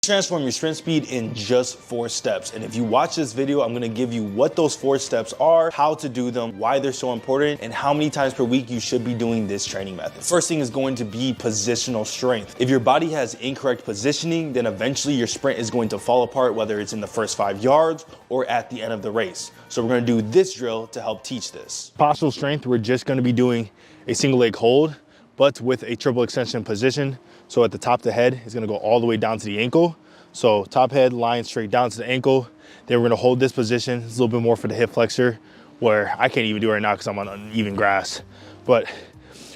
Transform your sprint speed in just 4 steps. And if you watch this video, I'm gonna give you what those 4 steps are, how to do them, why they're so important, and how many times per week you should be doing this training method. First thing is going to be positional strength. If your body has incorrect positioning, then eventually your sprint is going to fall apart, whether it's in the first 5 yards or at the end of the race. So we're gonna do this drill to help teach this. Positional strength, we're just gonna be doing a single leg hold, but with a triple extension position. So at the top of the head, it's gonna go all the way down to the ankle. So top head, line straight down to the ankle. Then we're gonna hold this position. It's a little bit more for the hip flexor, where I can't even do it right now because I'm on uneven grass. But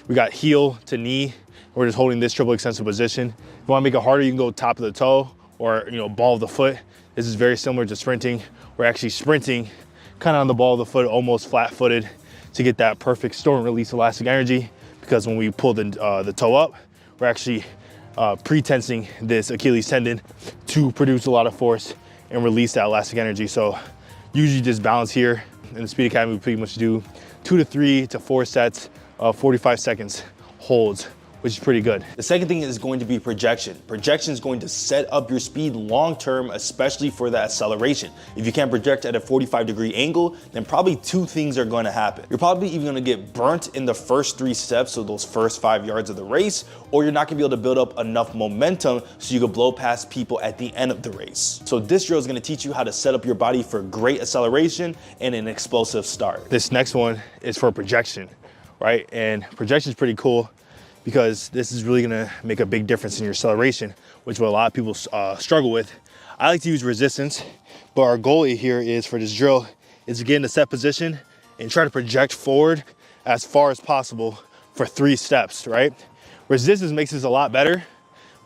we got heel to knee. We're just holding this triple extension position. If you wanna make it harder, you can go top of the toe or ball of the foot. This is very similar to sprinting. We're actually sprinting kind of on the ball of the foot, almost flat footed, to get that perfect store and release elastic energy. Because when we pull the toe up, we're actually pre-tensing this Achilles tendon to produce a lot of force and release that elastic energy. So usually just balance here. In the Speed Academy, we pretty much do 2 to 3 to 4 sets of 45 seconds holds, which is pretty good. The second thing is going to be projection. Projection is going to set up your speed long-term, especially for that acceleration. If you can't project at a 45-degree angle, then probably 2 things are going to happen. You're probably even going to get burnt in the first 3 steps, so those first 5 yards of the race, or you're not going to be able to build up enough momentum so you can blow past people at the end of the race. So this drill is going to teach you how to set up your body for great acceleration and an explosive start. This next one is for projection, right? And projection is pretty cool, because this is really gonna make a big difference in your acceleration, which what a lot of people struggle with. I like to use resistance, but our goal here is for this drill is to get in a set position and try to project forward as far as possible for 3 steps, right? Resistance makes this a lot better,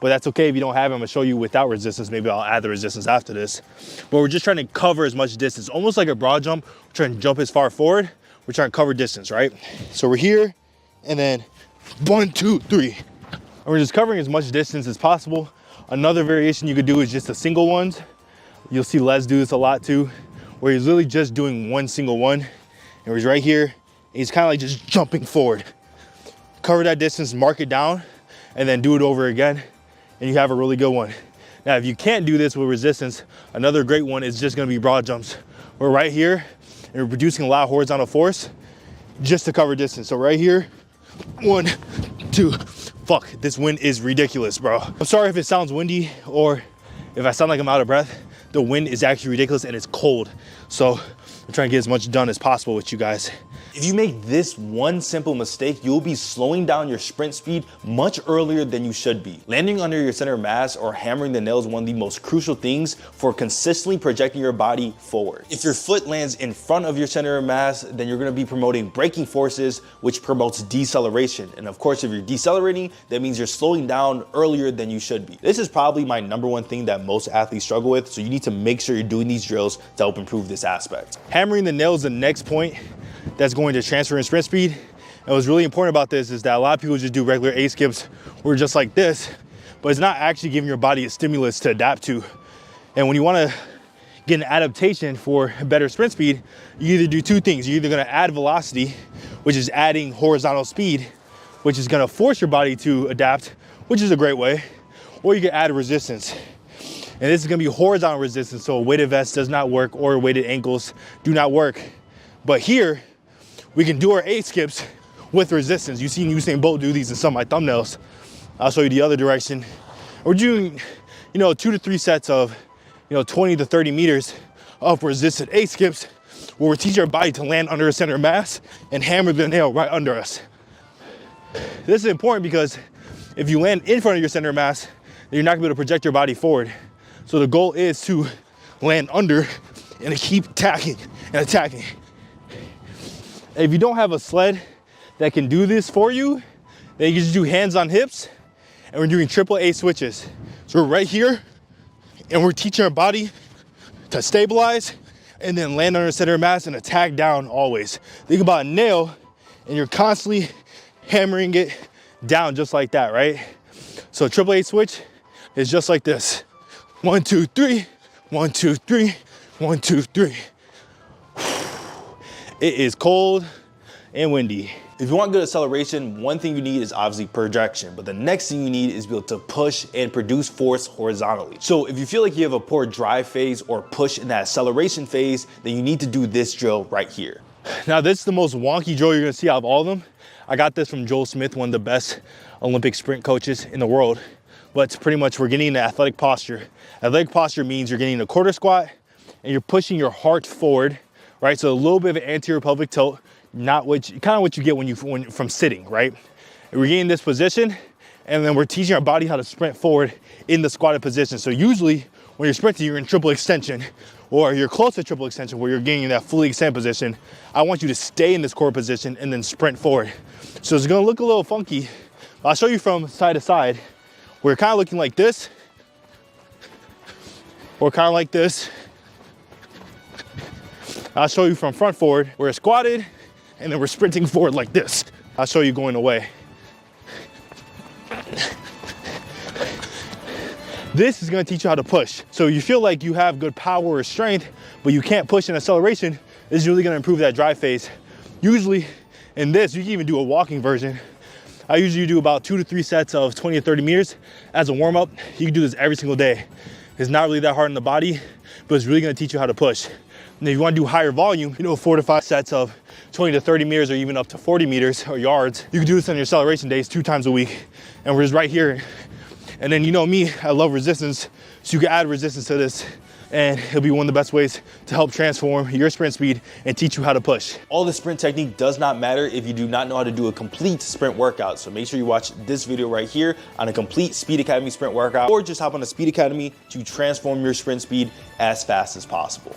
but that's okay if you don't have it. I'm gonna show you without resistance. Maybe I'll add the resistance after this. But we're just trying to cover as much distance, almost like a broad jump. We're trying to jump as far forward. We're trying to cover distance, right? So we're here, and then 1, 2, 3. And we're just covering as much distance as possible. Another variation you could do is just the single ones. You'll see Les do this a lot too, where he's literally just doing one single one. And he's right here, and he's kind of like just jumping forward. Cover that distance, mark it down, and then do it over again, and you have a really good one. Now, if you can't do this with resistance, another great one is just gonna be broad jumps. We're right here, and we're producing a lot of horizontal force just to cover distance. So right here, 1, 2, fuck, this wind is ridiculous, bro. I'm sorry if it sounds windy or if I sound like I'm out of breath. The wind is actually ridiculous and it's cold. So I'm trying to get as much done as possible with you guys. If you make this one simple mistake, you'll be slowing down your sprint speed much earlier than you should be. Landing under your center of mass or hammering the nail is one of the most crucial things for consistently projecting your body forward. If your foot lands in front of your center of mass, then you're gonna be promoting braking forces, which promotes deceleration. And of course, if you're decelerating, that means you're slowing down earlier than you should be. This is probably my #1 thing that most athletes struggle with, so you need to make sure you're doing these drills to help improve this aspect. Hammering the nail is the next point that's going to transfer in sprint speed. And what's really important about this is that a lot of people just do regular A skips where just like this, but it's not actually giving your body a stimulus to adapt to. And when you want to get an adaptation for better sprint speed, you either do 2 things. You're either going to add velocity, which is adding horizontal speed, which is going to force your body to adapt, which is a great way, or you can add resistance. And this is going to be horizontal resistance, so a weighted vest does not work or weighted ankles do not work. But here, we can do our A skips with resistance. You've seen Usain Bolt do these in some of my thumbnails. I'll show you the other direction. We're doing, 2 to 3 sets of, 20 to 30 meters of resisted A skips, where we're teaching our body to land under a center of mass and hammer the nail right under us. This is important because if you land in front of your center of mass, then you're not gonna be able to project your body forward. So the goal is to land under and to keep attacking and attacking. If you don't have a sled that can do this for you, then you can just do hands on hips, and we're doing triple A switches. So we're right here, and we're teaching our body to stabilize and then land under center of mass and attack down always. Think about a nail, and you're constantly hammering it down just like that, right? So triple A switch is just like this. 1, 2, 3, 1, 2, 3, 1, 2, 3. It is cold and windy. If you want good acceleration, one thing you need is obviously projection, but the next thing you need is be able to push and produce force horizontally. So if you feel like you have a poor drive phase or push in that acceleration phase, then you need to do this drill right here. Now this is the most wonky drill you're gonna see out of all of them. I got this from Joel Smith, one of the best Olympic sprint coaches in the world. But it's pretty much, we're getting into athletic posture. Athletic posture means you're getting a quarter squat and you're pushing your heart forward, right? So a little bit of an anterior pelvic tilt, not what you, kind of what you get when from sitting, right? And we're getting this position, and then we're teaching our body how to sprint forward in the squatted position. So usually when you're sprinting, you're in triple extension, or you're close to triple extension where you're getting in that fully extended position. I want you to stay in this core position and then sprint forward. So it's gonna look a little funky. I'll show you from side to side. We're kind of looking like this, or kind of like this. I'll show you from front forward. We're squatted, and then we're sprinting forward like this. I'll show you going away. This is gonna teach you how to push. So you feel like you have good power or strength, but you can't push in acceleration. This is really gonna improve that drive phase. Usually in this, you can even do a walking version. I usually do about 2 to 3 sets of 20 to 30 meters as a warm up. You can do this every single day. It's not really that hard on the body, but it's really gonna teach you how to push. And if you wanna do higher volume, 4 to 5 sets of 20 to 30 meters or even up to 40 meters or yards. You can do this on your acceleration days 2 times a week. And we're just right here. And then you know me, I love resistance. So you can add resistance to this, and it'll be one of the best ways to help transform your sprint speed and teach you how to push. All the sprint technique does not matter if you do not know how to do a complete sprint workout. So make sure you watch this video right here on a complete Speed Academy sprint workout, or just hop on the Speed Academy to transform your sprint speed as fast as possible.